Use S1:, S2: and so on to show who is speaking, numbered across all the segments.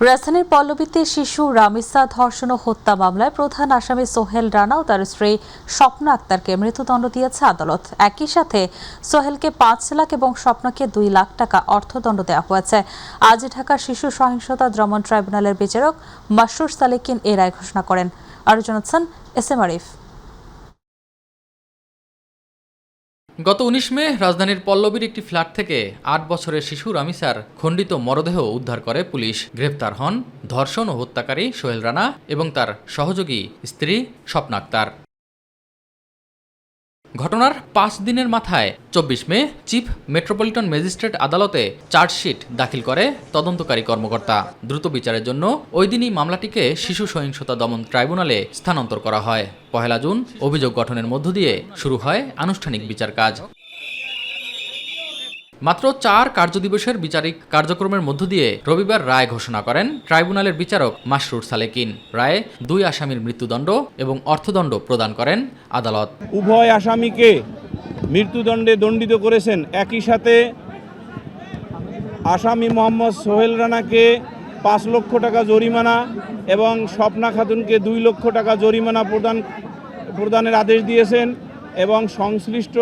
S1: রাজধানীর পল্লবীতে শিশু রামিসা ধর্ষণ ও হত্যা মামলায় প্রধান আসামি সোহেল রানা ও তার স্ত্রী স্বপ্না আক্তারকে মৃত্যুদণ্ড দিয়েছে আদালত। একই সাথে সোহেলকে ৫ লাখ এবং স্বপ্নাকে ২ লাখ টাকা অর্থদণ্ড দেওয়া হয়েছে। আজ ঢাকার শিশু সহিংসতা দমন ট্রাইব্যুনালের বিচারক মাসরুর সালেকিন এ রায় ঘোষণা করেন। আরও জানাচ্ছেন এস এম আরিফ।
S2: গত ১৯ মে রাজধানীর পল্লবীর একটি ফ্ল্যাট থেকে ৮ বছরের শিশু রামিসার খণ্ডিত মরদেহ উদ্ধার করে পুলিশ। গ্রেফতার হন ধর্ষণ ও হত্যাকারী সোহেল রানা এবং তার সহযোগী স্ত্রী স্বপ্না আক্তার। ঘটনার ৫ দিনের মাথায় ২৪ মে চিফ মেট্রোপলিটন ম্যাজিস্ট্রেট আদালতে চার্জশিট দাখিল করে তদন্তকারী কর্মকর্তা। দ্রুত বিচারের জন্য ওই দিনই মামলাটিকে শিশু সহিংসতা দমন ট্রাইব্যুনালে স্থানান্তর করা হয়। ১ জুন অভিযোগ গঠনের মধ্য দিয়ে শুরু হয় আনুষ্ঠানিক বিচার কাজ। মাত্র ৪ কার্যদিবসের বিচারিক কার্যক্রমের মধ্য দিয়ে রবিবার রায় ঘোষণা করেন ট্রাইব্যুনালের বিচারক মাসরুর সালেকিন। রায়ে ২ আসামির মৃত্যুদণ্ড এবং অর্থদণ্ড প্রদান করেন আদালত।
S3: উভয় আসামিকে মৃত্যুদণ্ডে দণ্ডিত করেছেন। একই সাথে আসামি মোহাম্মদ সোহেল রানাকে ৫ লক্ষ টাকা জরিমানা এবং স্বপ্না খাতুনকে ২ লক্ষ টাকা জরিমানা প্রদানের আদেশ দিয়েছেন এবং সংশ্লিষ্ট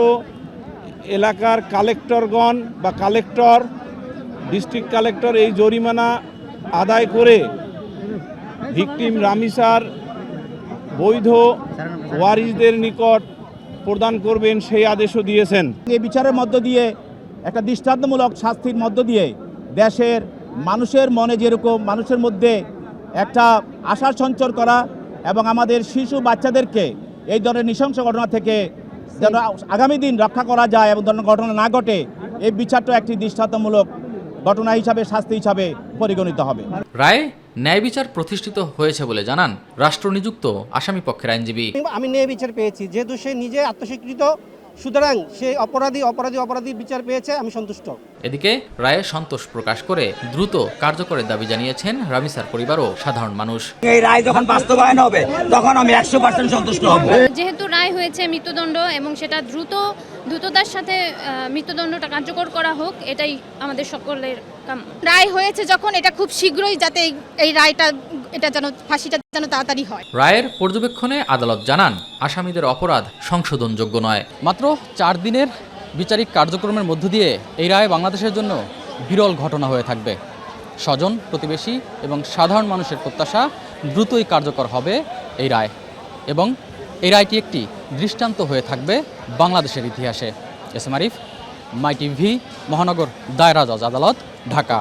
S3: এলাকার কালেক্টরগণ বা কালেক্টর, ডিস্ট্রিক্ট কালেক্টর এই জরিমানা আদায় করে ভিকটিম রামিসার বৈধ ওয়ারিসদের নিকট প্রদান করবেন সেই আদেশও দিয়েছেন।
S4: এই বিচারের মধ্য দিয়ে একটা দৃষ্টান্তমূলক শাস্তির মধ্য দিয়ে দেশের মানুষের মনে যেরকম মানুষের মধ্যে একটা আশার সঞ্চার করা এবং আমাদের শিশু বাচ্চাদেরকে এই ধরনের নৃশংস ঘটনা থেকে যেন আগামী দিন রক্ষা করা যায় এবং ধরনের ঘটনা না ঘটে, এই বিচারটা একটি দৃষ্টান্তমূলক ঘটনা হিসাবে শাস্তি হিসাবে পরিগণিত হবে।
S2: রায়ে ন্যায় বিচার প্রতিষ্ঠিত হয়েছে বলে জানান রাষ্ট্রনিযুক্ত আসামি পক্ষের আইনজীবী।
S5: আমি ন্যায় বিচার পেয়েছি, যেহেতু সে নিজে আত্মস্বীকৃত, সুতরাং সে অপরাধী বিচার পেয়েছে, আমি সন্তুষ্ট।
S2: এদিকে রায়ে সন্তোষ প্রকাশ করে দ্রুত কার্যকরের দাবি জানিয়েছেন রামিসার পরিবার ও সাধারণ মানুষ।
S6: এই রায় যখন বাস্তবায়ন হবে তখন আমি 100% সন্তুষ্ট হব।
S7: যেহেতু রায় হয়েছে মৃত্যুদণ্ড এবং সেটা দ্রুততার সাথে মৃত্যুদণ্ডটা কার্যকর করা হোক, এটাই আমাদের সকলের কাম। রায় হয়েছে যখন, এটা খুব শীঘ্রই যাতে এই রায়টা ফাঁসিটা যেন তাড়াতাড়ি হয়।
S2: রায়ের পর্যবেক্ষণে আদালত জানান আসামিদের অপরাধ সংশোধনযোগ্য নয়। মাত্র ৪ দিনের বিচারিক কার্যক্রমের মধ্য দিয়ে এই রায় বাংলাদেশের জন্য বিরল ঘটনা হয়ে থাকবে। স্বজন, প্রতিবেশী এবং সাধারণ মানুষের প্রত্যাশা দ্রুতই কার্যকর হবে এই রায়, এবং এই রায়টি একটি দৃষ্টান্ত হয়ে থাকবে বাংলাদেশের ইতিহাসে। এস এম আরিফ, মাই টিভি, মহানগর দায়রা জজ আদালত, ঢাকা।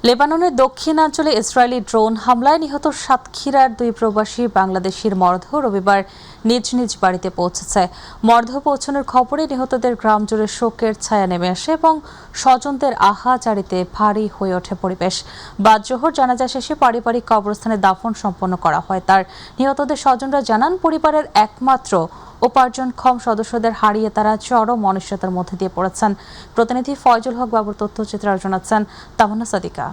S1: লেবাননের দক্ষিণাঞ্চলে ইসরায়েলি ড্রোন হামলায় নিহত সাতক্ষীরার ২ প্রবাসী বাংলাদেশির মরদেহ রবিবার নিজ নিজ বাড়িতে পৌঁছেছে। মরদেহ পৌঁছানোর খবরে নিহতদের গ্রাম জুড়ে শোকের ছায়া নেমে আসে এবং স্বজনদের আহাজারিতে ভারী হয়ে ওঠে পরিবেশ। বাদ জোহর জানাজা শেষে পারিবারিক কবরস্থানে দাফন সম্পন্ন করা হয়। তার নিহতদের স্বজনরা জানান পরিবারের একমাত্র উপার্জনক্ষম সদস্যদের হারিয়ে তারা চরম অনিশ্চয়তার মধ্যে দিয়ে পড়েছেন। প্রতিনিধি ফয়জুল হক বাবুর তথ্যচিত্র জানাচ্ছেন তামান্না সাদিকা।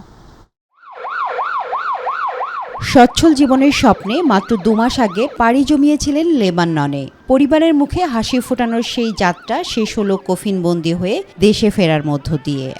S8: সচ্ছল জীবনের স্বপ্নে মাত্র ২ মাস আগে পাড়ি জমিয়েছিলেন লেবাননে। পরিবারের মুখে হাসি ফোটানোর সেই যাত্রা শেষ হলো কফিনবন্দি হয়ে দেশে ফেরার মধ্য দিয়ে।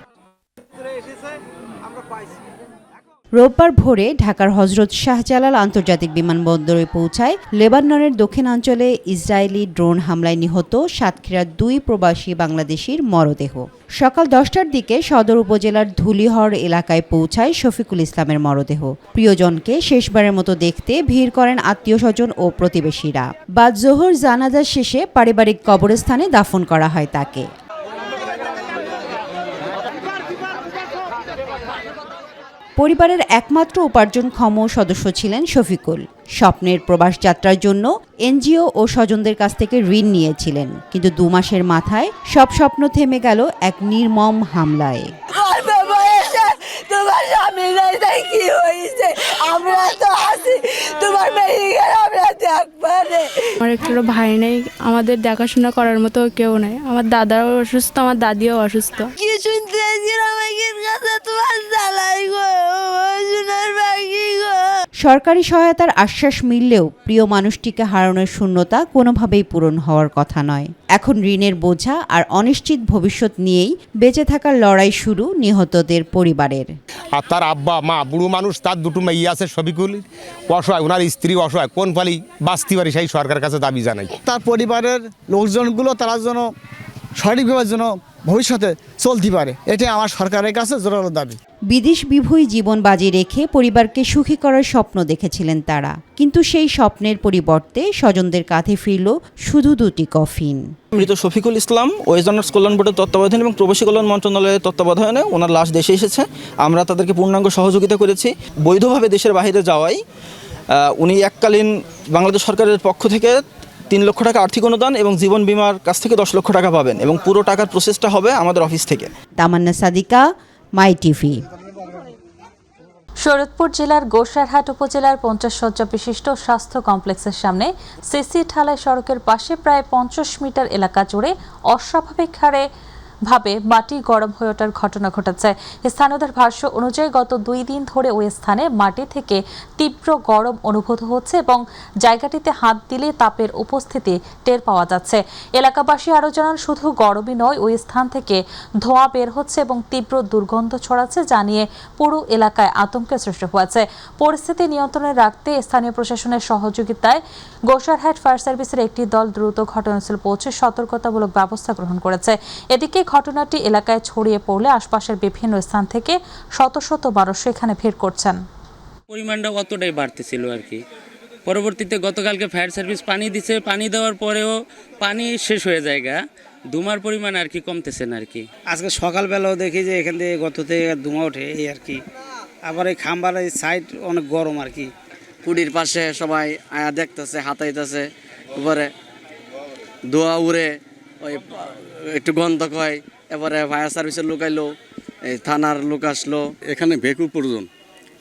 S8: রোববার ভোরে ঢাকার হজরত শাহজালাল আন্তর্জাতিক বিমানবন্দরে পৌঁছায় লেবাননের দক্ষিণাঞ্চলে ইসরায়েলি ড্রোন হামলায় নিহত সাতক্ষীরার ২ প্রবাসী বাংলাদেশির মরদেহ। সকাল ১০টার দিকে সদর উপজেলার ধুলিহর এলাকায় পৌঁছায় শফিকুল ইসলামের মরদেহ। প্রিয়জনকে শেষবারের মতো দেখতে ভিড় করেন আত্মীয়স্বজন ও প্রতিবেশীরা। বাদ জোহর জানাজা শেষে পারিবারিক কবরস্থানে দাফন করা হয় তাকে। পরিবারের একমাত্র উপার্জনক্ষম সদস্য ছিলেন শফিকুল। স্বপ্নের প্রবাস যাত্রার জন্য এনজিও ও স্বজনদের কাছ থেকে ঋণ নিয়েছিলেন, কিন্তু ২ মাসের মাথায় সব স্বপ্ন থেমে গেল এক নির্মম হামলায়।
S9: আমার একটু ভাই নেই, আমাদের দেখাশোনা করার মতো কেউ নাই। আমার দাদাও অসুস্থ, আমার দাদিও অসুস্থ।
S8: সরকারি সহায়তার আশ্বাস মিললেও প্রিয় মানুষটিকে হারানোর শূন্যতা কোনোভাবেই পূরণ হওয়ার কথা নয়। এখন ঋণের বোঝা আর অনিশ্চিত ভবিষ্যৎ নিয়েই বেঁচে থাকার লড়াই শুরু নিহতদের পরিবারের।
S10: আর তার আব্বা মা বুড়ো মানুষ, তার দুটো মেয়ে আছে, শফিকুল অসহায়, ওনার স্ত্রী অসহায়, কোন পালি বাঁচতে পারি সেই সরকারের কাছে দাবি জানাই।
S11: তার পরিবারের লোকজনগুলো তারা যেন সঠিকভাবে যেন ভবিষ্যতে চলতে পারে, এটাই আমার সরকারের কাছে জোরালো দাবি।
S8: বিদেশ বিভূঁই জীবন বাজি রেখে পরিবারকে সুখী করার স্বপ্ন দেখেছিলেন তারা, কিন্তু সেই স্বপ্নের পরিবর্তে স্বজনদের কাঁধে ফিরল শুধু দুটি কফিন।
S12: মৃত শফিকুল ইসলাম ওয়েস্ট জেনারেল কল্যাণ বোর্ডের তত্ত্বাবধানে এবং প্রবাসী কল্যাণ মন্ত্রণালয়ের তত্ত্বাবধানে ওনার লাশ দেশে এসেছে। আমরা তাদেরকে পূর্ণাঙ্গ সহযোগিতা করেছি। বৈধভাবে দেশের বাইরে যাওয়াই উনি এককালীন বাংলাদেশ সরকারের পক্ষ থেকে 3 লক্ষ টাকা আর্থিক অনুদান এবং জীবন বীমার কাছ থেকে 10 লক্ষ টাকা পাবেন এবং পুরো টাকার প্রসেসটা হবে আমাদের অফিস থেকে।
S8: তামান্না সাদিকা, মাই টিভি।
S1: শরীয়তপুর জেলার গোসাইরহাট উপজেলার 50 শয্যা বিশিষ্ট স্বাস্থ্য কমপ্লেক্সের সামনে সিসি ঢালাই সড়কের পাশে প্রায় 50 মিটার এলাকা জুড়ে অস্বাভাবিক হারে মাটি গরম হয়ে ওঠার ঘটনা ঘটেছে। স্থানীয়দের ভাষ্য অনুযায়ী গত 2 দিন ধরে ওই স্থানে মাটি থেকে তীব্র গরম অনুভূত হচ্ছে এবং জায়গাটিতে হাত দিলে তাপের উপস্থিতি টের পাওয়া যাচ্ছে। এলাকাবাসী আরও জানান, শুধু গরমই নয়, ওই স্থান থেকে ধোঁয়া বের হচ্ছে এবং তীব্র দুর্গন্ধ ছড়াচ্ছে, যা নিয়ে পুরো এলাকায় আতঙ্কের সৃষ্টি হয়েছে। পরিস্থিতি নিয়ন্ত্রণে রাখতে স্থানীয় প্রশাসনের সহযোগিতায় গোসাইরহাট ফায়ার সার্ভিসের একটি দল দ্রুত ঘটনাস্থলে পৌঁছে সতর্কতামূলক ব্যবস্থা গ্রহণ করেছে। এদিকে ঘটনাটি এলাকায় ছড়িয়ে পড়লে আশপাশের বিভিন্ন স্থান থেকে শত শত মানুষ এখানে ভিড় করছেন।
S13: পরিমাণটা অতটাই বাড়তেছিল আর কি। পরবর্তীতে গতকালকে ফায়ার সার্ভিস পানি দিচ্ছে, পানি দেওয়ার পরেও পানি শেষ হয়ে যায়, ধুমার পরিমাণ আর কি কমতেছে না আর কি।
S5: আজকে সকালবেলাও দেখি যে এখান থেকে গত থেকে ধোঁয়া ওঠে এই আর কি। আবার এই খাম্বার এই সাইড অনেক গরম আর কি।
S12: কুড়ির পাশে সবাই আয়া দেখতেছে, হাতাইতেছে, উপরে ধোঁয়া উড়ে ওই একটু গন্ধ কয়। এবারে ফায়ার সার্ভিসের লোক আইলো, এই থানার লোক আসলো।
S14: এখানে বেকু প্রয়োজন,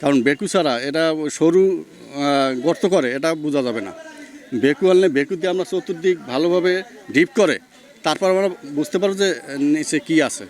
S14: কারণ বেকু ছাড়া এটা সরু গর্ত করে, এটা বোঝা যাবে না। বেকু আনলে বেকু দিয়ে আমরা চতুর্দিক ভালোভাবে ডিপ করে তারপর আমরা বুঝতে পারবো যে নিচে কি আছে।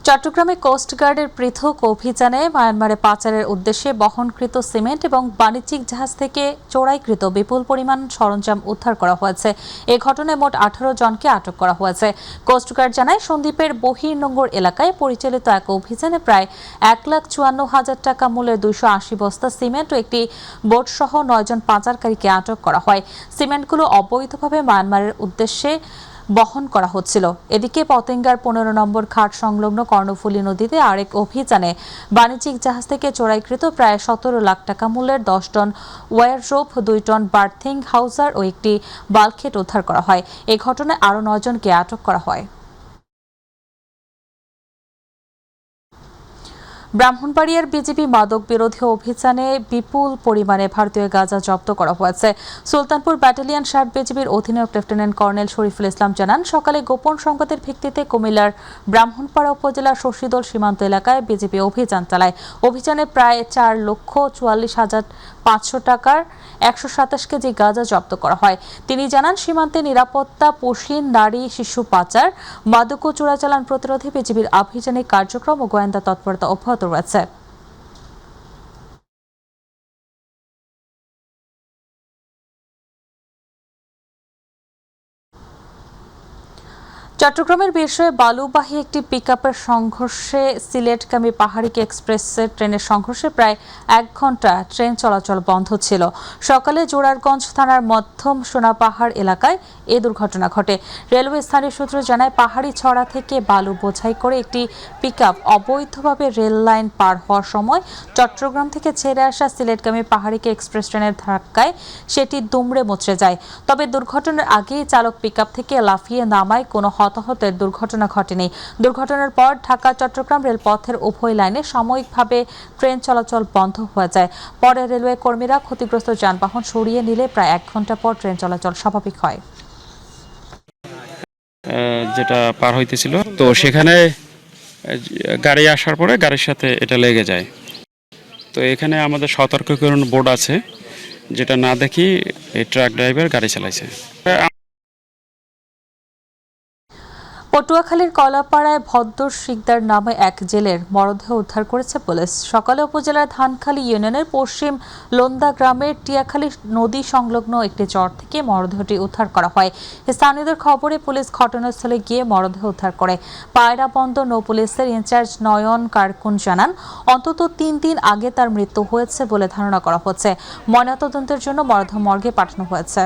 S1: চট্টগ্রামে কোস্টগার্ডের পৃথক অভিযানে মায়ানমারে পাচারের উদ্দেশ্যে বহনকৃত সিমেন্ট এবং বাণিজ্যিক জাহাজ থেকে চোরাইকৃত বিপুল পরিমাণ সরঞ্জাম উদ্ধার করা হয়েছে। এ ঘটনায় মোট 18 জনকে আটক করা হয়েছে। কোস্টগার্ড জানায়, সন্দ্বীপের বহির্নোঙর এলাকায় পরিচালিত এক অভিযানে প্রায় 1,54,000 টাকা মূল্যের 280 বস্তা সিমেন্ট ও একটি বোটসহ 9 জন পাচারকারীকে আটক করা হয়। সিমেন্টগুলো অবৈধভাবে মায়ানমারের উদ্দেশ্যে বহন করা হচ্ছিল। এদিকে পতেঙ্গার 15 নম্বর ঘাট সংলগ্ন কর্ণফুলী নদীতে আরেক অভিযানে বাণিজ্যিক জাহাজ থেকে চোরাইকৃত প্রায় 17 লাখ টাকা মূল্যের 10 টন ওয়্যাররোপ, 2 টন বার্থিং হাউজার ও একটি বাল্কহেড উদ্ধার করা হয়। এই ঘটনায় আরও 9 জনকে আটক করা হয়। ব্রাহ্মণবাড়িয়ার বিজিবি মাদক বিরোধী অভিযানে বিপুল পরিমাণে ভারতীয় গাঁজা জব্দ করা হয়েছে। সুলতানপুর ব্যাটালিয়ন 60 বিজিবির অধিনায়ক লেফটেন্যান্ট কর্নেল শরীফুল ইসলাম জানান, সকালে গোপন সংবাদের ভিত্তিতে কুমিল্লার ব্রাহ্মণপাড়া উপজেলার শশীদল সীমান্ত এলাকায় বিজিবি অভিযান চালায়। অভিযানে প্রায় 4,44,500 টাকার 127 কেজি গাঁজা জব্দ করা হয়। তিনি জানান, সীমান্তে নিরাপত্তা, পশিন, নারী, শিশু পাচার, মাদক ও চোরাচালান প্রতিরোধে বিজিবির আভিযানিক কার্যক্রম ও গোয়েন্দা তৎপরতা অব্যাহত রয়েছে। চট্টগ্রামের বিষয়ে বালুবাহী একটি পিকআপের সংঘর্ষে সিলেটগামী পাহাড়ি এক্সপ্রেসের ট্রেনের সংঘর্ষে প্রায় 1 ঘন্টা ট্রেন চলাচল বন্ধ ছিল। সকালে জোরারগঞ্জ থানার মধ্যম সোনাপাহাড় এলাকায় এ দুর্ঘটনা ঘটে। রেলওয়ে স্থানীয় সূত্র জানায়, পাহাড়ি ছড়া থেকে বালু বোঝাই করে একটি পিকআপ অবৈধভাবে রেল লাইন পার হওয়ার সময় চট্টগ্রাম থেকে ছেড়ে আসা সিলেটগামী পাহাড়ি এক্সপ্রেস ট্রেনের ধাক্কায় সেটি দুমড়ে মুচড়ে যায়। তবে দুর্ঘটনার আগেই চালক পিকআপ থেকে লাফিয়ে নামায় কোনো হতাহতের দুর্ঘটনা ঘটেনি। দুর্ঘটনার পর ঢাকা চট্টগ্রাম রেলপথের উভয় লাইনে সাময়িকভাবে ট্রেন চলাচল বন্ধ হয়ে যায়। পরে রেলওয়ে কর্মীরা ক্ষতিগ্রস্ত যানবাহন সরিয়ে নিলে প্রায় 1 ঘন্টা পর ট্রেন চলাচল স্বাভাবিক হয়।
S15: যেটা পার হইতেছিল, তো সেখানে গাড়ি আসার পরে গাড়ির সাথে এটা লেগে যায়। তো এখানে আমাদের সতর্কীকরণ বোর্ড আছে, যেটা না দেখি এই ট্রাক ড্রাইভার গাড়ি চালাইছে।
S1: পটুয়াখালীর কলাপাড়ায় ভদ্র শিকদার নামে এক জেলের মরদেহ উদ্ধার করেছে পুলিশ। সকালে উপজেলার ধানখালী ইউনিয়নের পশ্চিম লোন্দা গ্রামের টিয়াখালী নদী সংলগ্ন একটি চর থেকে মরদেহটি উদ্ধার করা হয়। স্থানীয়দের খবরে পুলিশ ঘটনাস্থলে গিয়ে মরদেহ উদ্ধার করে। পায়রা বন্দর নৌ পুলিশের ইনচার্জ নয়ন কারকুন জানান, অন্তত 3 দিন আগে তার মৃত্যু হয়েছে বলে ধারণা করা হচ্ছে। ময়নাতদন্তের জন্য মরদেহ মর্গে পাঠানো হয়েছে।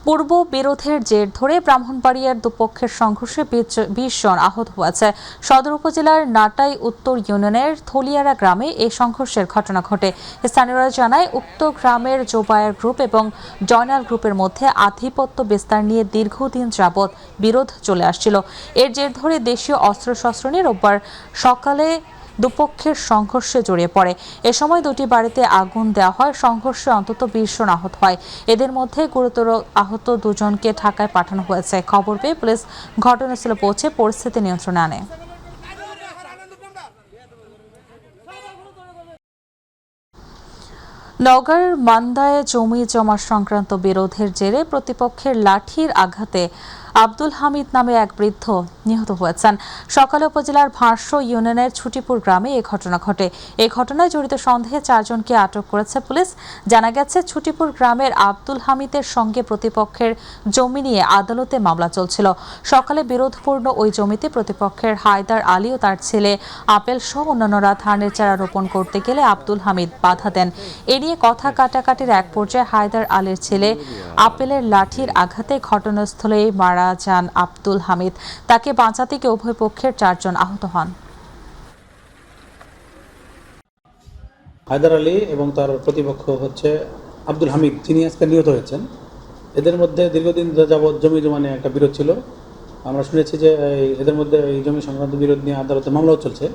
S1: পূর্ব বিরোধের জের ধরে ব্রাহ্মণবাড়িয়ার দুপক্ষের সংঘর্ষে 20 জন আহত হয়েছে। সদর উপজেলার নাটাই উত্তর ইউনিয়নের থলিয়ারা গ্রামে এই সংঘর্ষের ঘটনা ঘটে। স্থানীয়রা জানায়, উক্ত গ্রামের জোবায়ার গ্রুপ এবং জয়নাল গ্রুপের মধ্যে আধিপত্য বিস্তার নিয়ে দীর্ঘদিন যাবৎ বিরোধ চলে আসছিল। এর জের ধরে দেশীয় অস্ত্রশস্ত্র নিয়ে রোববার সকালে দুপক্ষের সংঘর্ষে জড়িয়ে পড়ে। এ সময় দুটি বাড়িতে আগুন দেওয়া হয়। সংঘর্ষে অন্তত 20 জন আহত হয়। এদের মধ্যে গুরুতর আহত 2 জনকে ঢাকায় পাঠানো হয়েছে। খবর পেয়ে পুলিশ ঘটনাস্থলে পৌঁছে পরিস্থিতি নিয়ন্ত্রণে আনে। নওগাঁর মান্দায় জমি জমা সংক্রান্ত বিরোধের জেরে প্রতিপক্ষের লাঠির আঘাতে আব্দুল হামিদ নামে এক বৃদ্ধ নিহত হয়েছেন। সকালে উপজেলার ভাঁড়শো ইউনিয়নের ছুটিপুর গ্রামে এই ঘটনা ঘটে। এই ঘটনায় জড়িত সন্দেহে 4 জনকে আটক করেছে পুলিশ। জানা গেছে, ছুটিপুর গ্রামের আব্দুল হামিদের সঙ্গে প্রতিপক্ষের জমি নিয়ে আদালতে মামলা চলছিল। সকালে বিরোধপূর্ণ ওই জমিতে প্রতিপক্ষের হায়দার আলী ও তার ছেলে আপেল সহ অন্যান্যরা ধানের চারা রোপণ করতে গেলে আব্দুল হামিদ বাধা দেন। এ নিয়ে কথা কাটাকাটির এক পর্যায়ে হায়দার আলীর ছেলে আপেলের লাঠির আঘাতে ঘটনাস্থলেই মারা যান আব্দুল হামিদ। তাকে বাঁচাতে গিয়ে উভয় পক্ষের 4 জন আহত হন।
S16: হায়দার আলী এবং তার প্রতিপক্ষ হচ্ছে আব্দুল হামিদ, যিনি আজকে নিহত হয়েছেন। এদের মধ্যে দীর্ঘদিন যাবৎ জমি জমা নিয়ে একটা বিরোধ ছিল। আমরা শুনেছি যে এদের মধ্যে এই জমি সংক্রান্ত বিরোধ নিয়ে আদালতে মামলাও চলছে।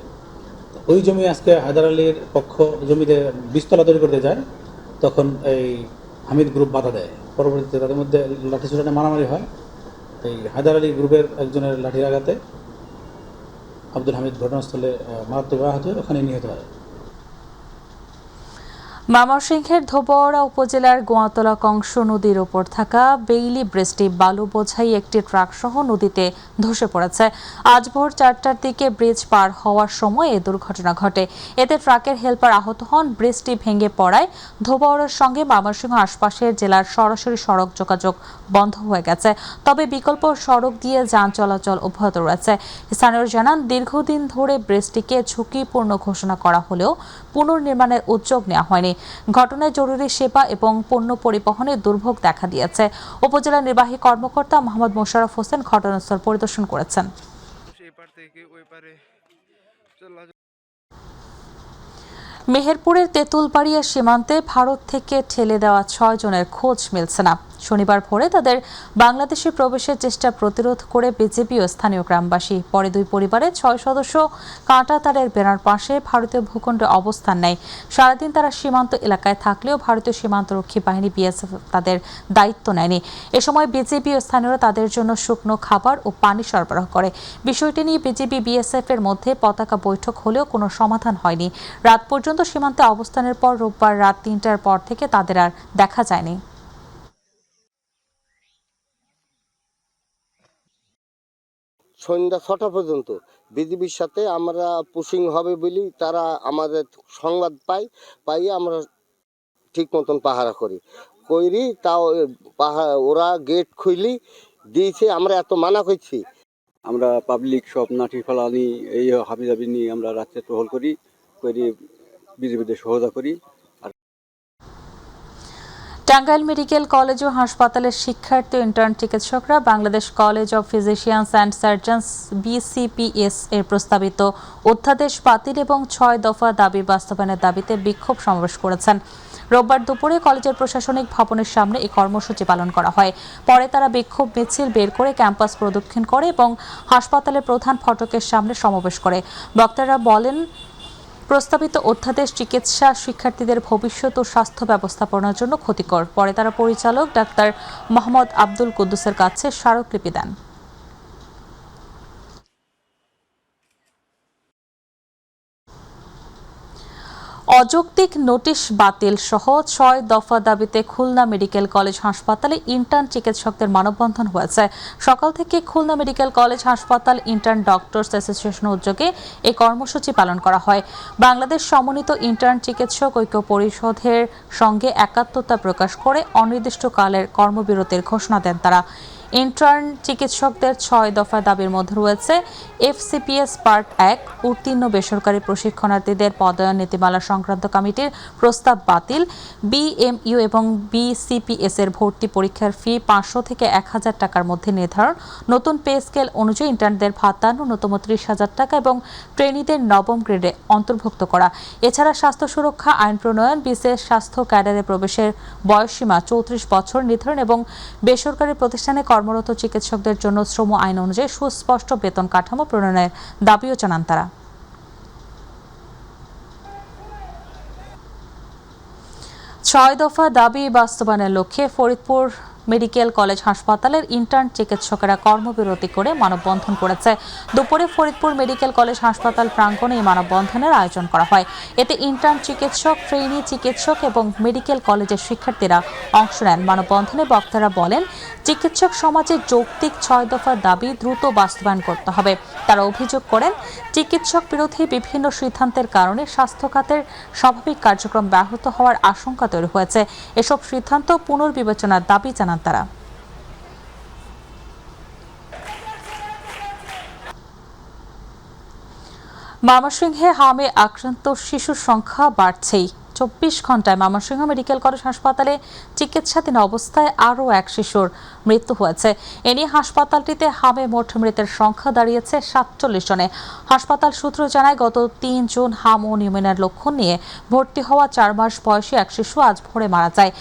S16: ওই জমি আজকে হায়দার আলীর পক্ষ জমিতে বীজতলা তৈরি করতে যায়, তখন এই হামিদ গ্রুপ বাধা দেয়। পরবর্তীতে তাদের মধ্যে লাঠি ছোড়ানো মারামারি হয়। এই হায়দার আলী গ্রুপের একজনের লাঠির আঘাতে আব্দুল হামিদ ঘটনাস্থলে মারাত্মক আহত হয়ে ওখানে নিহত হয়।
S1: ময়মনসিংহের ধোবড়া উপজেলার গোয়াতলা কংস নদীর ওপর থাকা বেইলি ব্রিজটি বালু বোঝাই একটি ট্রাক সহ নদীতে ধসে পড়েছে। আজ ভোর 4টার দিকে ব্রিজ পার হওয়ার সময় এ দুর্ঘটনা ঘটে। এতে ট্রাকের হেলপার আহত হন। ব্রিজটি ভেঙে পড়ায় ধোবড়ার সঙ্গে ময়মনসিংহ আশপাশের জেলার সরাসরি সড়ক যোগাযোগ বন্ধ হয়ে গেছে। তবে বিকল্প সড়ক দিয়ে যান চলাচল অব্যাহত রয়েছে। স্থানীয়রা জানান, দীর্ঘদিন ধরে ব্রিজটিকে ঝুঁকিপূর্ণ ঘোষণা করা হলেও পুনর্নির্মাণের উদ্যোগ নেওয়া হয়নি। ঘটনায় জরুরি সেবা এবং পণ্য পরিবহনে দুর্ভোগ দেখা দিয়েছে। উপজেলা নির্বাহী কর্মকর্তা মোহাম্মদ মোশাররফ হোসেন ঘটনাস্থল পরিদর্শন করেছেন। মেহেরপুরের তেঁতুলবাড়িয়া সীমান্তে ভারত থেকে ঠেলে দেওয়া 6 জনের খোঁজ মিলছে না। শনিবার ভোরে তাদের বাংলাদেশে প্রবেশের চেষ্টা প্রতিরোধ করে বিজেপি ও স্থানীয় গ্রামবাসী। পরে 2 পরিবারের 6 সদস্য কাঁটাতারের বেড়ার পাশে ভারতীয় ভূখণ্ডে অবস্থান নেয়। সারাদিন তারা সীমান্ত এলাকায় থাকলেও ভারতীয় সীমান্তরক্ষী বাহিনী বিএসএফ তাদের দায়িত্ব নেয়নি। এ সময় বিজেপি ও স্থানীয়রা তাদের জন্য শুকনো খাবার ও পানি সরবরাহ করে। বিষয়টি নিয়ে বিজেপি বিএসএফ এর মধ্যে পতাকা বৈঠক হলেও কোনো সমাধান হয়নি। রাত পর্যন্ত সীমান্তে অবস্থানের পর রোববার রাত 3টার পর থেকে তাদের আর দেখা যায়নি।
S17: সন্ধ্যা 6টা পর্যন্ত বিজিবির সাথে আমরা পুশিং হবে বলি তারা আমাদের সংবাদ পাইয়ে আমরা ঠিক মতন পাহারা করি তাও ওরা গেট খুলি দিয়েছে। আমরা এত মানা করছি।
S18: আমরা পাবলিক সব নাঠি ফেলানি এই হাবিজাবি নিয়ে আমরা রাত্রে টহল করি বিজিবিদের সহায়তা করি।
S1: টাঙ্গাইল মেডিকেল কলেজ ও হাসপাতালের শিক্ষার্থী ইন্টার্ন চিকিৎসকরা Bangladesh college of physicians and surgeons BCPS এর প্রস্তাবিত অধ্যাদেশ বাতিল এবং 6 দফা দাবি বাস্তবায়নের দাবিতে বিক্ষোভ সমাবেশ করেছেন। রোববার দুপুরে কলেজের প্রশাসনিক ভবনের সামনে এই কর্মসূচি পালন করা হয়। পরে তারা বিক্ষোভ মিছিল বের করে ক্যাম্পাস প্রদক্ষিণ করে এবং হাসপাতালের প্রধান ফটকের সামনে সমাবেশ করে। বক্তারা বলেন, প্রস্তাবিত অধ্যাদেশ চিকিৎসা শিক্ষার্থীদের ভবিষ্যৎ ও স্বাস্থ্য ব্যবস্থাপনার জন্য ক্ষতিকর। পরে তারা পরিচালক ডাক্তার মোহাম্মদ আব্দুল কুদ্দুসের কাছে স্মারকলিপি দেন। অযৌক্তিক নোটিশ বাতিল সহ ৬ দফা দাবিতে খুলনা মেডিকেল কলেজ হাসপাতালে ইন্টার্ন চিকিৎসকদের মানববন্ধন হয়েছে। সকাল থেকে খুলনা মেডিকেল কলেজ হাসপাতাল ইন্টার্ন ডক্টরস অ্যাসোসিয়েশন উদ্যোগে এই কর্মসূচি পালন করা হয়। বাংলাদেশ সমন্বিত ইন্টার্ন চিকিৎসক ঐক্য পরিষদের সঙ্গে একাত্মতা প্রকাশ করে অনির্দিষ্টকালের কর্মবিরতির ঘোষণা দেন তারা। ইন্টার্ন চিকিৎসকদের ৬ দফা দাবির মধ্যে রয়েছে FCPS পার্ট ১ উত্তীর্ণ বেসরকারি প্রশিক্ষণার্থীদের পদায়ন নীতিমালা সংক্রান্ত কমিটির প্রস্তাব বাতিল, BMU এবং BCPS এর ভর্তি পরীক্ষার ফি ৫০০ থেকে ১,০০০ টাকার মধ্যে নির্ধারণ, নতুন পে স্কেল অনুযায়ী ইন্টার্নদের ভাতা ন্যূনতম ৩০,০০০ টাকা এবং ট্রেনিদের নবম গ্রেডে অন্তর্ভুক্ত করা। এছাড়া স্বাস্থ্য সুরক্ষা আইন প্রণয়ন, বিশেষ স্বাস্থ্য ক্যাডারে প্রবেশের বয়সসীমা ৩৪ বছর নির্ধারণ এবং বেসরকারি প্রতিষ্ঠানে কর্মরত চিকিৎসকদের জন্য শ্রম আইন অনুযায়ী সুস্পষ্ট বেতন কাঠামো প্রণয়নের দাবিও জানান তারা। ৬ দফা দাবি বাস্তবায়নের লক্ষ্যে ফরিদপুর মেডিকেল কলেজ হাসপাতালের ইন্টার্ন চিকিৎসকেরা কর্মবিরতি করে মানববন্ধন করেছে। দুপুরে ফরিদপুর মেডিকেল কলেজ হাসপাতাল প্রাঙ্গণে এই মানববন্ধনের আয়োজন করা হয়। এতে ইন্টার্ন চিকিৎসক, ট্রেনি চিকিৎসক এবং মেডিকেল কলেজের শিক্ষার্থীরা অংশ নেন। মানববন্ধনে বক্তারা বলেন, চিকিৎসক সমাজে যৌক্তিক ৬ দফার দাবি দ্রুত বাস্তবায়ন করতে হবে। তারা অভিযোগ করেন, চিকিৎসক বিরোধী বিভিন্ন সিদ্ধান্তের কারণে স্বাস্থ্য খাতের স্বাভাবিক কার্যক্রম ব্যাহত হওয়ার আশঙ্কা তৈরি হয়েছে। এসব সিদ্ধান্ত পুনর্বিবেচনার দাবি জানান তারা। ময়মনসিংহে হামে আক্রান্ত শিশুর সংখ্যা বাড়ছেই। ২৪ ঘন্টায় ময়মনসিংহ মেডিকেল কলেজ হাসপাতালে চিকিৎসাধীন অবস্থায় আরও এক শিশুর মৃত্যু হয়েছে। এ নিয়ে হাসপাতালটিতে হামে মোট মৃতের সংখ্যা দাঁড়িয়েছে ৪৭ জনে। হাসপাতাল সূত্র জানায়, গত ৩ জুন হাম ও নিউমোনিয়ার লক্ষণ নিয়ে ভর্তি হওয়া ৪ মাস বয়সী এক শিশু আজ ভোরে মারা যায়।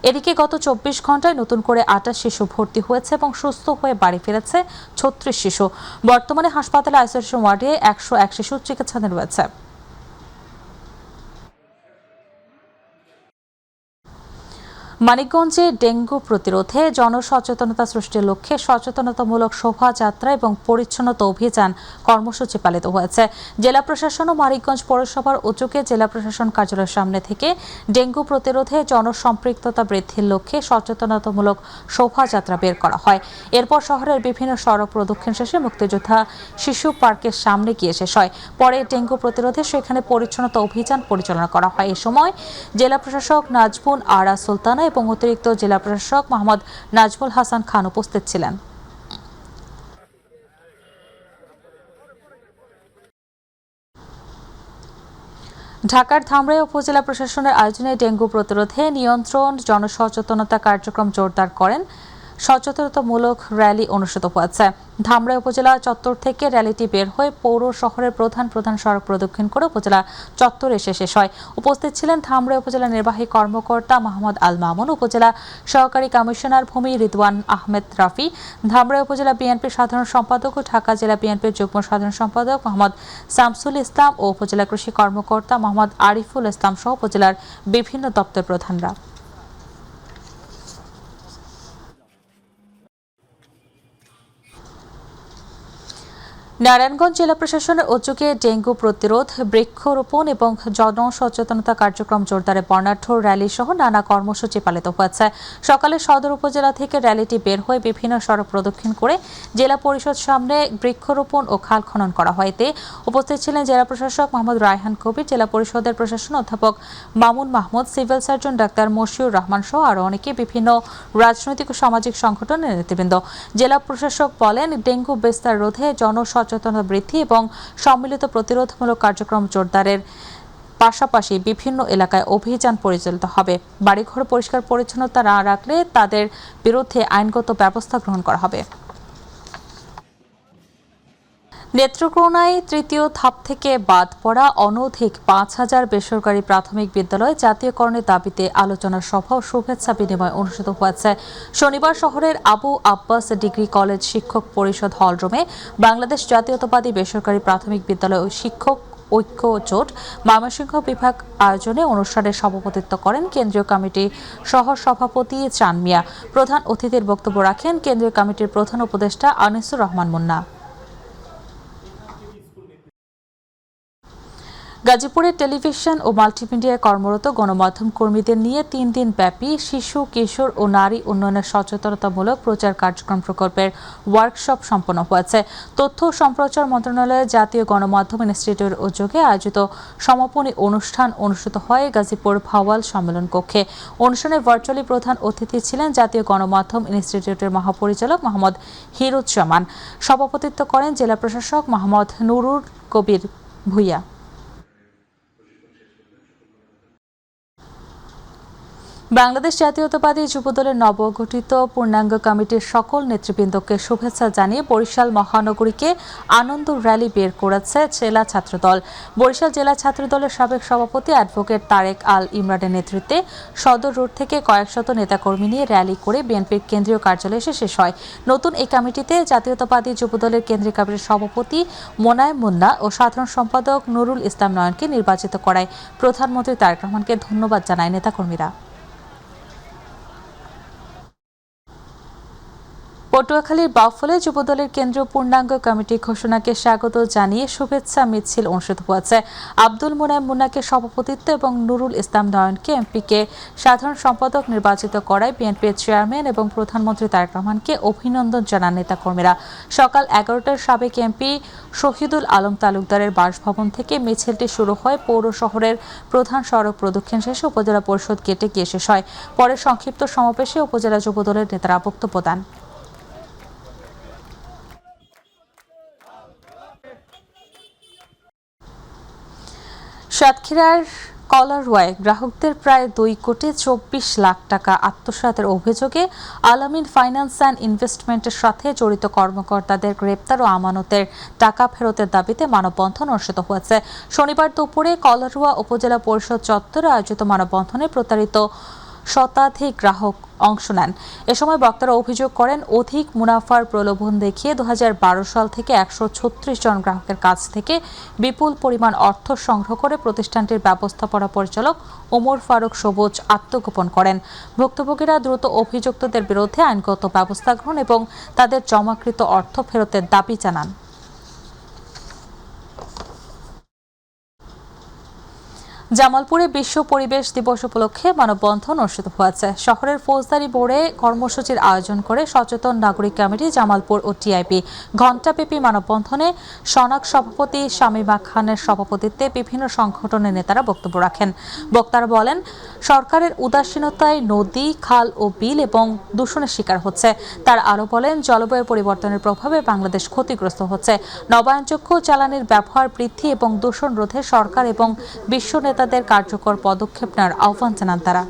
S1: এদিকে গত ২৪ ঘন্টায় নতুন করে ২৮ শিশু ভর্তি হয়েছে এবং সুস্থ হয়ে বাড়ি ফিরেছে ৩৬ শিশু। বর্তমানে হাসপাতালে আইসোলেশন ওয়ার্ডে ১০১ শিশু চিকিৎসাধীন রয়েছে। মানিকগঞ্জে ডেঙ্গু প্রতিরোধে জনসচেতনতা সৃষ্টির লক্ষ্যে সচেতনতামূলক শোভাযাত্রা এবং পরিচ্ছন্নতা অভিযান কর্মসূচি পালিত হয়েছে। জেলা প্রশাসন ও মানিকগঞ্জ পৌরসভার উদ্যোগে জেলা প্রশাসন কার্যালয়ের সামনে থেকে ডেঙ্গু প্রতিরোধে জনসম্পৃক্ততা বৃদ্ধির লক্ষ্যে সচেতনতামূলক শোভাযাত্রা বের করা হয়। এরপর শহরের বিভিন্ন সড়ক প্রদক্ষিণ শেষে মুক্তিযোদ্ধা শিশু পার্কের সামনে গিয়ে শেষ হয়। পরে ডেঙ্গু প্রতিরোধে সেখানে পরিচ্ছন্নতা অভিযান পরিচালনা করা হয়। এ সময় জেলা প্রশাসক নাজবুন আরা সুলতানা এবং অতিরিক্ত জেলা প্রশাসক মোহাম্মদ নাজমুল হাসান খান উপস্থিত ছিলেন। ঢাকার ধামরাই উপজেলা প্রশাসনের আয়োজনে ডেঙ্গু প্রতিরোধে নিয়ন্ত্রণ জনসচেতনতা কার্যক্রম জোরদার করেন। সচেতনতামূলক র্যালি অনুষ্ঠিত হয়েছে। ধামরাই উপজেলা চত্বর থেকে র্যালিটি বের হয়ে পৌর শহরের প্রধান প্রধান সড়ক প্রদক্ষিণ করে উপজেলা চত্বরে এসে শেষ হয়। উপস্থিত ছিলেন ধামরাই উপজেলা নির্বাহী কর্মকর্তা মোহাম্মদ আল মামুন, উপজেলা সহকারী কমিশনার ভূমি রিদওয়ান আহমেদ রাফি, ধামরাই উপজেলা বিএনপির সাধারণ সম্পাদক ও ঢাকা জেলা বিএনপির যুগ্ম সাধারণ সম্পাদক মোহাম্মদ শামসুল ইসলাম ও উপজেলা কৃষি কর্মকর্তা মোহাম্মদ আরিফুল ইসলাম সহ উপজেলার বিভিন্ন দপ্তর প্রধানরা। নারায়ণগঞ্জ জেলা প্রশাসনের উদ্যোগে ডেঙ্গু প্রতিরোধ, বৃক্ষরোপণ এবং জনসচেতনতা কার্যক্রম জোরদারে বর্ণাঢ্য র্যালি সহ নানা কর্মসূচি পালিত হয়েছে। সকালে সদর উপজেলা থেকে র্যালিটি বের হয়ে বিভিন্ন সড়ক প্রদক্ষিণ করে জেলা পরিষদ সামনে বৃক্ষরোপণ ও খাল খনন করা হয়। এতে উপস্থিত ছিলেন জেলা প্রশাসক মোহাম্মদ রায়হান কবির, জেলা পরিষদের প্রশাসন অধ্যাপক মামুন মাহমুদ, সিভিল সার্জন ডাক্তার মশিউর রহমান সহ আরও অনেকে, বিভিন্ন রাজনৈতিক ও সামাজিক সংগঠনের নেতৃবৃন্দ। জেলা প্রশাসক বলেন, ডেঙ্গু বিস্তার রোধে জনসচেতনতা বৃদ্ধি এবং সম্মিলিত প্রতিরোধমূলক কার্যক্রম জোরদারের পাশাপাশি বিভিন্ন এলাকায় অভিযান পরিচালিত হবে। বাড়িঘর পরিষ্কার পরিচ্ছন্নতা না রাখলে তাদের বিরুদ্ধে আইনগত ব্যবস্থা গ্রহণ করা হবে। নেত্রকোনায় তৃতীয় ধাপ থেকে বাদ পড়া অনধিক ৫,০০০ বেসরকারি প্রাথমিক বিদ্যালয় জাতীয়করণের দাবিতে আলোচনা সভা ও শুভেচ্ছা বিনিময় অনুষ্ঠিত হয়েছে। শনিবার শহরের আবু আব্বাস ডিগ্রি কলেজ শিক্ষক পরিষদ হলরুমে বাংলাদেশ জাতীয়তাবাদী বেসরকারি প্রাথমিক বিদ্যালয় শিক্ষক ঐক্য জোট ময়মনসিংহ বিভাগ আয়োজনে অনুষ্ঠানে সভাপতিত্ব করেন কেন্দ্রীয় কমিটি সহ সভাপতি চান মিয়া। প্রধান অতিথির বক্তব্য রাখেন কেন্দ্রীয় কমিটির প্রধান উপদেষ্টা আনিসুর রহমান মুন্না। গাজীপুরের টেলিভিশন ও মাল্টিমিডিয়ায় কর্মরত গণমাধ্যম কর্মীদের নিয়ে 3 দিন ব্যাপী শিশু কিশোর ও নারী উন্নয়নের সচেতনতামূলক প্রচার কার্যক্রম প্রকল্পের ওয়ার্কশপ সম্পন্ন হয়েছে। তথ্য ও সম্প্রচার মন্ত্রণালয়ের জাতীয় গণমাধ্যম ইনস্টিটিউটের উদ্যোগে আয়োজিত সমাপনী অনুষ্ঠান অনুষ্ঠিত হয় গাজীপুর ভাওয়াল সম্মেলন কক্ষে। অনুষ্ঠানে ভার্চুয়ালি প্রধান অতিথি ছিলেন জাতীয় গণমাধ্যম ইনস্টিটিউটের মহাপরিচালক মোহাম্মদ হিরুজ্জামান। সভাপতিত্ব করেন জেলা প্রশাসক মোহাম্মদ নুরুল কবির ভূঁইয়া। বাংলাদেশ জাতীয়তাবাদী যুবদলের নবগঠিত পূর্ণাঙ্গ কমিটির সকল নেতৃবৃন্দকে শুভেচ্ছা জানিয়ে বরিশাল মহানগরীকে আনন্দ র্যালি বের করেছে জেলা ছাত্রদল। বরিশাল জেলা ছাত্রদলের সাবেক সভাপতি অ্যাডভোকেট তারেক আল ইমরানের নেতৃত্বে সদর রোড থেকে কয়েকশত নেতাকর্মী নিয়ে র্যালি করে বিএনপির কেন্দ্রীয় কার্যালয়ে এসে শেষ হয়। নতুন এই কমিটিতে জাতীয়তাবাদী যুবদলের কেন্দ্রীয় কমিটির সভাপতি মোনায়েম মুন্না ও সাধারণ সম্পাদক নুরুল ইসলাম নয়নকে নির্বাচিত করায় প্রধানমন্ত্রী তারেক রহমানকে ধন্যবাদ জানায় নেতাকর্মীরা। পটুয়াখালীর বাউফলে যুবদলের কেন্দ্রীয় পূর্ণাঙ্গ কমিটি ঘোষণাকে স্বাগত জানিয়ে শুভেচ্ছা মিছিল অনুষ্ঠিত হয়েছে। আব্দুল মোনায়েম মুন্নাকে সভাপতিত্ব এবং নুরুল ইসলাম নয়নকে এমপিকে সাধারণ সম্পাদক নির্বাচিত করায় বিএনপির চেয়ারম্যান এবং প্রধানমন্ত্রী তারেক রহমানকে অভিনন্দন জানান নেতাকর্মীরা। সকাল 11টার সাবেক এমপি শহীদুল আলম তালুকদারের বাসভবন থেকে মিছিলটি শুরু হয় পৌর শহরের প্রধান সড়ক প্রদক্ষিণ শেষে উপজেলা পরিষদ গেটে গিয়ে শেষ হয়। পরে সংক্ষিপ্ত সমাবেশে উপজেলা যুবদলের নেতারা বক্তব্য দেন। সাতক্ষীরার কলারওয়ায় গ্রাহকদের প্রায় 2,24 লাখ টাকা আত্মসাতের অভিযোগে আলামিন ফাইন্যান্স অ্যান্ড ইনভেস্টমেন্টের সাথে জড়িত কর্মকর্তাদের গ্রেপ্তার ও আমানতের টাকা ফেরতের দাবিতে মানববন্ধন অনুষ্ঠিত হয়েছে। শনিবার দুপুরে কলারওয়া উপজেলা পরিষদ চত্বরে আয়োজিত মানববন্ধনে প্রতারিত শতাধিক গ্রাহক অংশ নেন। এ সময় বক্তারা অভিযোগ করেন, অধিক মুনাফার প্রলোভন দেখিয়ে 2012 সাল থেকে 136 জন গ্রাহকের কাছ থেকে বিপুল পরিমাণ অর্থ সংগ্রহ করে প্রতিষ্ঠানটির ব্যবস্থাপনা পরিচালক ওমর ফারুক সবুজ আত্মগোপন করেন। ভুক্তভোগীরা দ্রুত অভিযুক্তদের বিরুদ্ধে আইনগত ব্যবস্থা গ্রহণ এবং তাদের জমাকৃত অর্থ ফেরতের দাবি জানান। জামালপুরে বিশ্ব পরিবেশ দিবস উপলক্ষে মানববন্ধন অনুষ্ঠিত হয়েছে। শহরের ফৌজদারি বোর্ডে কর্মসূচির আয়োজন করে সচেতন নাগরিক কমিটি জামালপুর ও টিআইবি। ঘণ্টাব্যাপী মানববন্ধনে সনাক সভাপতি শামীমা খানের সভাপতিত্বে বিভিন্ন সংগঠনের নেতারা বক্তব্য রাখেন। বক্তারা বলেন, সরকারের উদাসীনতায় নদী, খাল ও বিল এবং দূষণের শিকার হচ্ছে। তার আরও বলেন, জলবায়ু পরিবর্তনের প্রভাবে বাংলাদেশ ক্ষতিগ্রস্ত হচ্ছে। নবায়নযোগ্য জ্বালানির ব্যবহার বৃদ্ধি এবং দূষণ রোধে সরকার এবং বিশ্ব নেতাদের কার্যকর পদক্ষেপ নেওয়ার আহ্বান জানান তারা।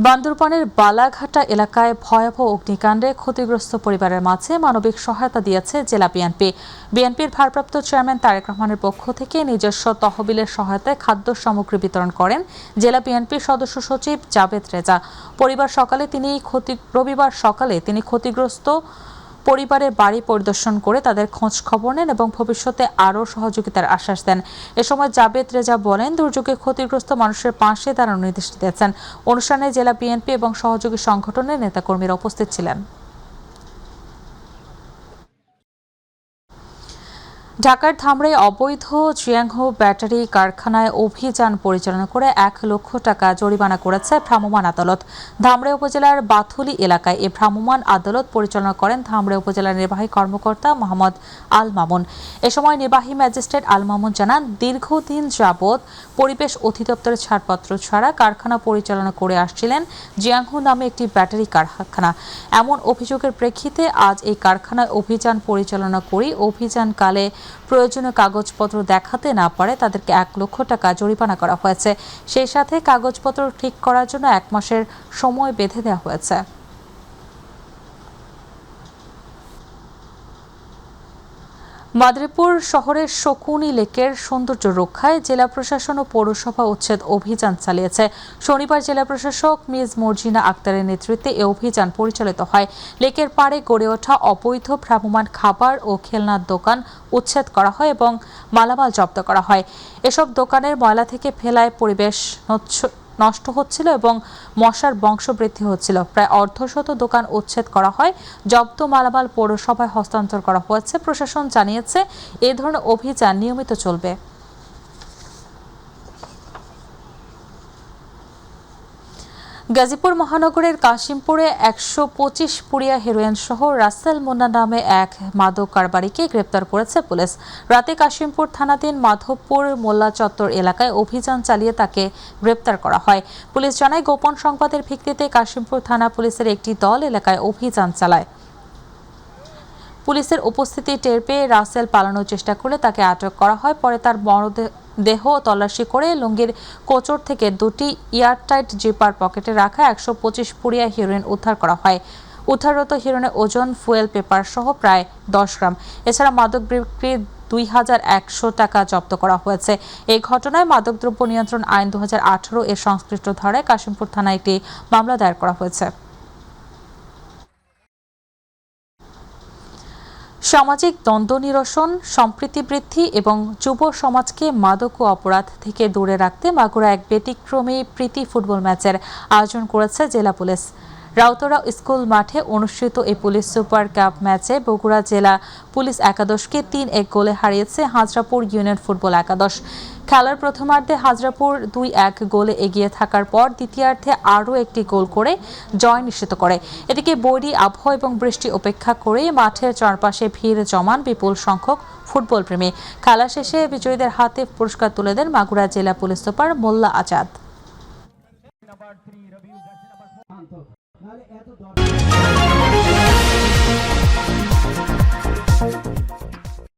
S1: বান্দরবানের বালাঘাটা এলাকায় ভয়াবহ অগ্নিকাণ্ডে ক্ষতিগ্রস্ত পরিবারের মাঝে মানবিক সহায়তা দিয়েছে জেলা বিএনপি। বিএনপির ভারপ্রাপ্ত চেয়ারম্যান তারেক রহমানের পক্ষ থেকে নিজস্ব তহবিলের সহায়তায় খাদ্য সামগ্রী বিতরণ করেন জেলা বিএনপির সদস্য সচিব জাবেদ রেজা। রবিবার সকালে তিনি ক্ষতিগ্রস্ত পরিবারের বাড়ি পরিদর্শন করে তাদের খোঁজ খবর নেন এবং ভবিষ্যতে আরও সহযোগিতার আশ্বাস দেন। এ সময় জাবেদ রেজা বলেন, দুর্যোগে ক্ষতিগ্রস্ত মানুষের পাশে দাঁড়ানোর নির্দেশ দিয়েছেন। অনুষ্ঠানে জেলা বিএনপি এবং সহযোগী সংগঠনের নেতাকর্মীরা উপস্থিত ছিলেন। ঢাকার ধামরায় অবৈধ জিয়াংহো ব্যাটারি কারখানায় অভিযান পরিচালনা করে 1 লক্ষ টাকা জরিমানা করেছে ভ্রাম্যমাণ আদালত। ধামরাই উপজেলার বাথুলি এলাকায় এ ভ্রাম্যমাণ আদালত পরিচালনা করেন ধামরাই উপজেলার নির্বাহী কর্মকর্তা মোহাম্মদ আল মামুন। এ সময় নির্বাহী ম্যাজিস্ট্রেট আল মামুন জানান, দীর্ঘদিন যাবৎ পরিবেশ অধিদপ্তরের ছাড়পত্র ছাড়া কারখানা পরিচালনা করে আসছিলেন জিয়াংহো নামে একটি ব্যাটারি কারখানা। এমন অভিযোগের প্রেক্ষিতে আজ এই কারখানায় অভিযান পরিচালনা করি। অভিযানকালে প্রয়োজনীয় কাগজপত্র দেখাতে না পারে তাদেরকে 1 লক্ষ টাকা জরিমানা করা হয়েছে। সেই সাথে কাগজপত্র ঠিক করার জন্য 1 মাসের সময় বেঁধে দেওয়া হয়েছে। মাদারীপুর শহরের শকুনি লেকের সৌন্দর্য রক্ষায় জেলা প্রশাসন ও পৌরসভা উচ্ছেদ অভিযান চালিয়েছে। শনিবার জেলা প্রশাসক মিস মর্জিনা আক্তারের নেতৃত্বে এ অভিযান পরিচালিত হয়। লেকের পাড়ে গড়ে ওঠা অবৈধ ভ্রাম্যমাণ খাবার ও খেলনার দোকান উচ্ছেদ করা হয় এবং মালামাল জব্দ করা হয়। এসব দোকানের ময়লা থেকে ফেলায় পরিবেশ নষ্ট হচ্ছিল এবং মশার বংশবৃদ্ধি হচ্ছিল। প্রায় অর্ধশত দোকান উচ্ছেদ করা হয়। জব্দ মালামাল পৌরসভায় হস্তান্তর করা হয়েছে। প্রশাসন জানিয়েছে এ ধরনের অভিযান নিয়মিত চলবে। গাজীপুর মহানগরের কাশিমপুরে ১২৫ পুড়িয়া হেরোইন সহ রাসেল মুন্না নামে এক মাদক কারবারিকে গ্রেপ্তার করেছে পুলিশ। রাতে কাশিমপুর থানাধীন মাধবপুর মোল্লা চত্বর এলাকায় অভিযান চালিয়ে তাকে গ্রেপ্তার করা হয়। পুলিশ জানায়, গোপন সংবাদের ভিত্তিতে কাশিমপুর থানা পুলিশের একটি দল এলাকায় অভিযান চালায়। পুলিশের উপস্থিতি টের পেয়ে রাসেল পালানোর চেষ্টা করলে তাকে আটক করা হয়। পরে তার দেহ তল্লাশি করে লুঙ্গির কোচর থেকে দুটি এয়ারটাইট জিপার পকেটে রাখা ১২৫ পুড়িয়া হেরোইন উদ্ধার করা হয়। উদ্ধাররত হেরোইনের ওজন, ফুয়েল পেপার সহ প্রায় ১০ গ্রাম। এছাড়া মাদক বিক্রির ২,১০০ টাকা জব্দ করা হয়েছে। এই ঘটনায় মাদকদ্রব্য নিয়ন্ত্রণ আইন ২০১৮ এর সংশ্লিষ্ট ধারায় কাশিমপুর থানায় একটি মামলা দায়ের করা হয়েছে। সামাজিক দ্বন্দ্ব নিরসন, সম্প্রীতি বৃদ্ধি এবং যুব সমাজকে মাদক ও অপরাধ থেকে দূরে রাখতে মাগুরা এক ব্যতিক্রমী প্রীতি ফুটবল ম্যাচের আয়োজন করেছে জেলা পুলিশ। রাউতরা স্কুল মাঠে অনুষ্ঠিত এই পুলিশ সুপার কাপ ম্যাচে বগুড়া জেলা পুলিশ একাদশকে ৩-১ গোলে হারিয়েছে হাজরাপুর ইউনিয়ন ফুটবল একাদশ। খেলার প্রথমার্ধে হাজরাপুর ২-১ গোলে এগিয়ে থাকার পর দ্বিতীয়ার্ধে আরও একটি গোল করে জয় নিশ্চিত করে। এদিকে বৈরী আবহাওয়া এবং বৃষ্টি উপেক্ষা করে মাঠের চারপাশে ভিড় জমান বিপুল সংখ্যক ফুটবল প্রেমী। খেলা শেষে বিজয়ীদের হাতে পুরস্কার তুলে দেন মাগুরা জেলা পুলিশ সুপার মোল্লা আজাদ।